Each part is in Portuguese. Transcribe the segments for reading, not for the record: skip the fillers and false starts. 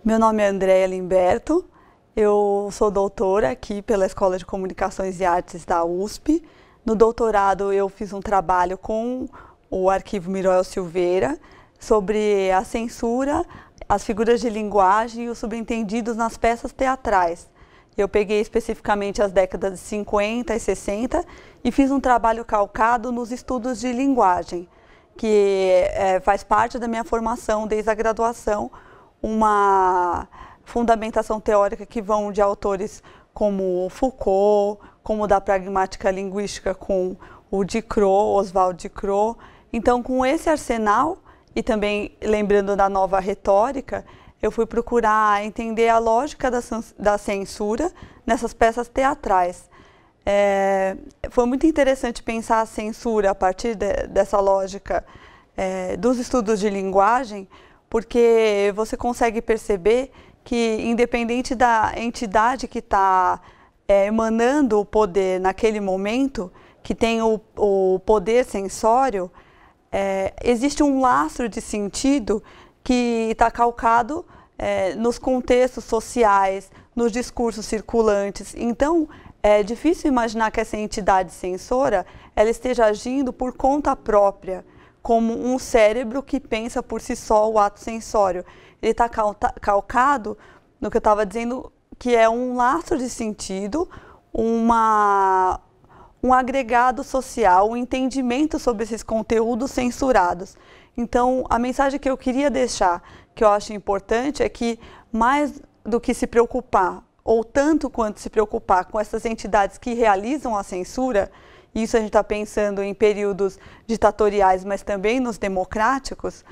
Meu nome é Andréia Limberto, eu sou doutora aqui pela Escola de Comunicações e Artes da USP. No doutorado eu fiz um trabalho com o Arquivo Miroel Silveira sobre a censura, as figuras de linguagem e os subentendidos nas peças teatrais. Eu peguei especificamente as décadas de 50 e 60 e fiz um trabalho calcado nos estudos de linguagem, que faz parte da minha formação desde a graduação, uma fundamentação teórica que vão de autores como Foucault, como da pragmática linguística com o Ducrot, Oswald Ducrot. Então, com esse arsenal, e também lembrando da nova retórica, eu fui procurar entender a lógica da censura nessas peças teatrais. Foi muito interessante pensar a censura a partir dessa lógica dos estudos de linguagem, porque você consegue perceber que, independente da entidade que está emanando o poder naquele momento, que tem o poder censório, existe um lastro de sentido que está calcado nos contextos sociais, nos discursos circulantes. Então, é difícil imaginar que essa entidade censora ela esteja agindo por conta própria, como um cérebro que pensa por si só o ato censório. Ele está calcado no que eu estava dizendo, que é um lastro de sentido, um agregado social, um entendimento sobre esses conteúdos censurados. Então, a mensagem que eu queria deixar, que eu acho importante, é que mais do que se preocupar, ou tanto quanto se preocupar com essas entidades que realizam a censura, isso a gente está pensando em períodos ditatoriais, mas também nos democráticos,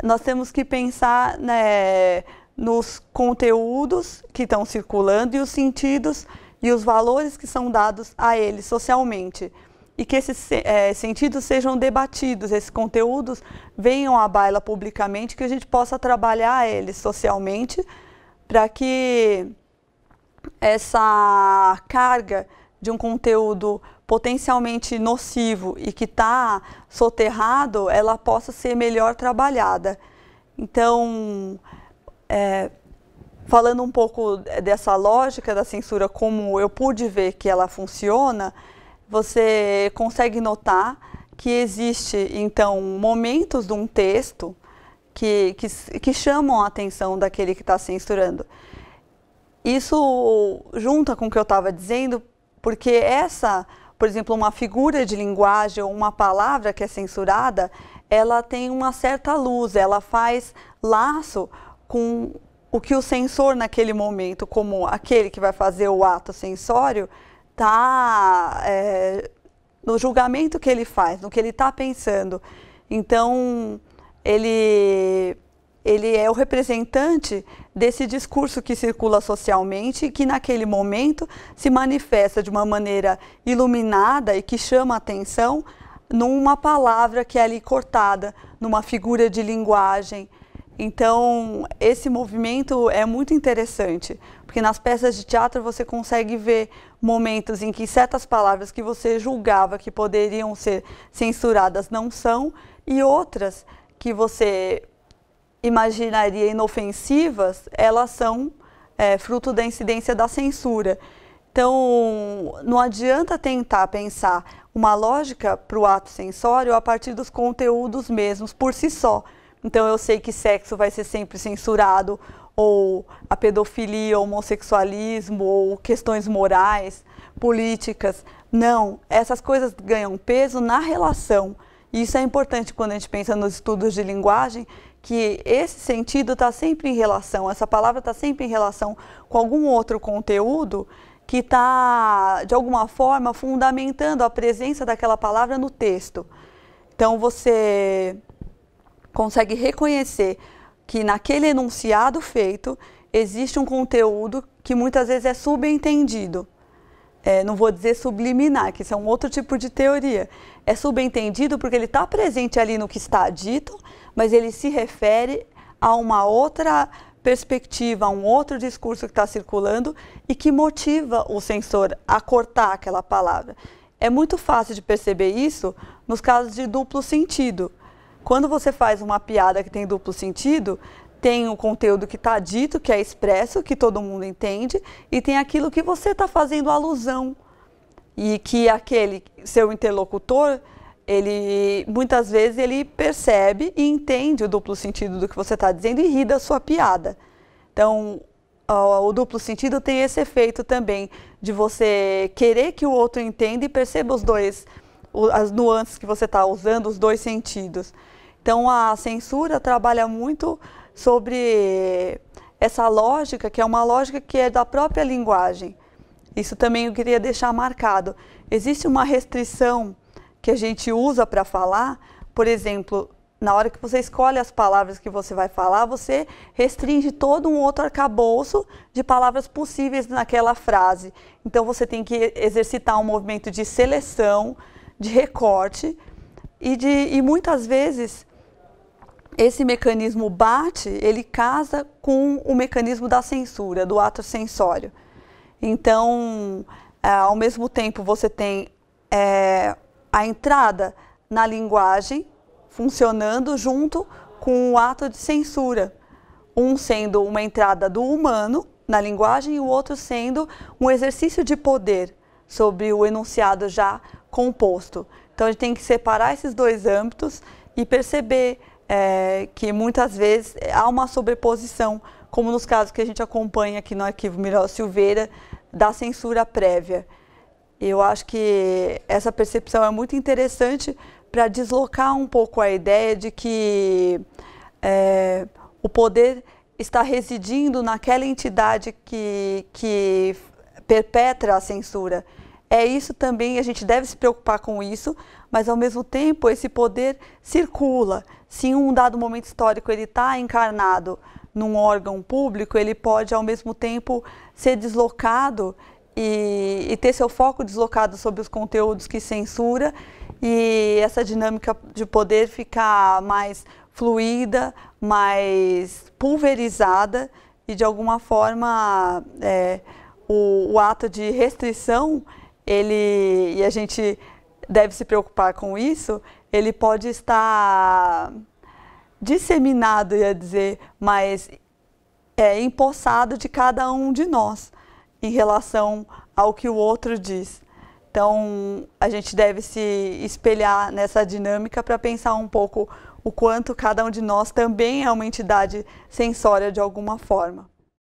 nós temos que pensar, né, nos conteúdos que estão circulando e os sentidos e os valores que são dados a eles socialmente. E que esses sentidos sejam debatidos, esses conteúdos venham à baila publicamente, que a gente possa trabalhar eles socialmente, para que essa carga de um conteúdo potencialmente nocivo e que está soterrado, ela possa ser melhor trabalhada. Então, falando um pouco dessa lógica da censura, como eu pude ver que ela funciona, você consegue notar que existe, então, momentos de um texto que chamam a atenção daquele que está censurando. Isso junta com o que eu estava dizendo, porque por exemplo, uma figura de linguagem ou uma palavra que é censurada, ela tem uma certa luz, ela faz laço com o que o censor naquele momento, como aquele que vai fazer o ato censório, está no julgamento que ele faz, no que ele está pensando. Então, ele é o representante desse discurso que circula socialmente e que naquele momento se manifesta de uma maneira iluminada e que chama a atenção numa palavra que é ali cortada, numa figura de linguagem. Então, esse movimento é muito interessante, porque nas peças de teatro você consegue ver momentos em que certas palavras que você julgava que poderiam ser censuradas não são, e outras que você imaginaria inofensivas, elas são fruto da incidência da censura. Então, não adianta tentar pensar uma lógica para o ato censório a partir dos conteúdos mesmos, por si só. Então, eu sei que sexo vai ser sempre censurado, ou a pedofilia, o homossexualismo, ou questões morais, políticas. Não, essas coisas ganham peso na relação. E isso é importante quando a gente pensa nos estudos de linguagem, que esse sentido está sempre em relação, essa palavra está sempre em relação com algum outro conteúdo que está, de alguma forma, fundamentando a presença daquela palavra no texto. Então, você consegue reconhecer que naquele enunciado feito existe um conteúdo que muitas vezes é subentendido. Não vou dizer subliminar, que isso é um outro tipo de teoria. É subentendido porque ele está presente ali no que está dito, mas ele se refere a uma outra perspectiva, a um outro discurso que está circulando e que motiva o censor a cortar aquela palavra. É muito fácil de perceber isso nos casos de duplo sentido. Quando você faz uma piada que tem duplo sentido, tem o conteúdo que está dito, que é expresso, que todo mundo entende, e tem aquilo que você está fazendo alusão. E que aquele seu interlocutor, ele muitas vezes ele percebe e entende o duplo sentido do que você está dizendo e ri da sua piada. Então, o duplo sentido tem esse efeito também de você querer que o outro entenda e perceba as nuances que você está usando, os dois sentidos. Então, a censura trabalha muito sobre essa lógica, que é uma lógica que é da própria linguagem. Isso também eu queria deixar marcado. Existe uma restrição que a gente usa para falar, por exemplo, na hora que você escolhe as palavras que você vai falar, você restringe todo um outro arcabouço de palavras possíveis naquela frase. Então você tem que exercitar um movimento de seleção, de recorte, e muitas vezes esse mecanismo bate, ele casa com o mecanismo da censura, do ato censório. Então, ao mesmo tempo, você tem a entrada na linguagem funcionando junto com o ato de censura. Um sendo uma entrada do humano na linguagem e o outro sendo um exercício de poder sobre o enunciado já composto. Então, a gente tem que separar esses dois âmbitos e perceber que muitas vezes há uma sobreposição, como nos casos que a gente acompanha aqui no arquivo Mirella Silveira, da censura prévia. Eu acho que essa percepção é muito interessante para deslocar um pouco a ideia de que o poder está residindo naquela entidade que perpetra a censura. É isso também, a gente deve se preocupar com isso, mas ao mesmo tempo esse poder circula. Se em um dado momento histórico ele está encarnado num órgão público, ele pode ao mesmo tempo ser deslocado e ter seu foco deslocado sobre os conteúdos que censura, e essa dinâmica de poder ficar mais fluida, mais pulverizada, e de alguma forma o ato de restrição, e a gente deve se preocupar com isso, ele pode estar disseminado, ia dizer, mas empossado de cada um de nós em relação ao que o outro diz. Então, a gente deve se espelhar nessa dinâmica para pensar um pouco o quanto cada um de nós também é uma entidade censória de alguma forma.